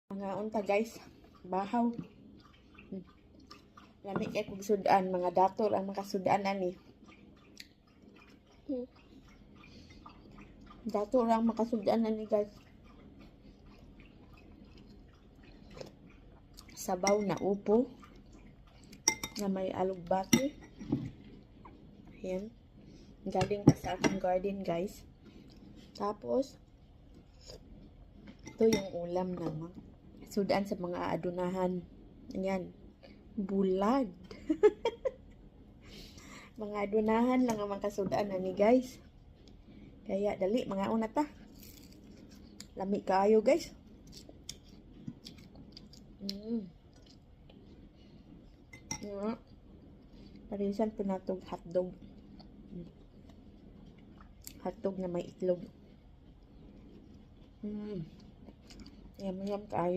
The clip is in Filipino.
Mga unta guys, bahaw. Lami kay kung sudan, mga dator ang makasudan ani. Dator ang makasudan ani guys. Sabaw na upo na may alugbati. Ayan. Galing pa sa aking garden guys. Tapos ito yung ulam naman. Sudan sa mga adunahan. Ayan. Bulag. Mga adunahan lang ang makasudan na ni guys. Kaya dali mga una ta. Lami kaayo guys. Parisan po natong hotdog. Hotdog na may itlog. Yum yum kaayo.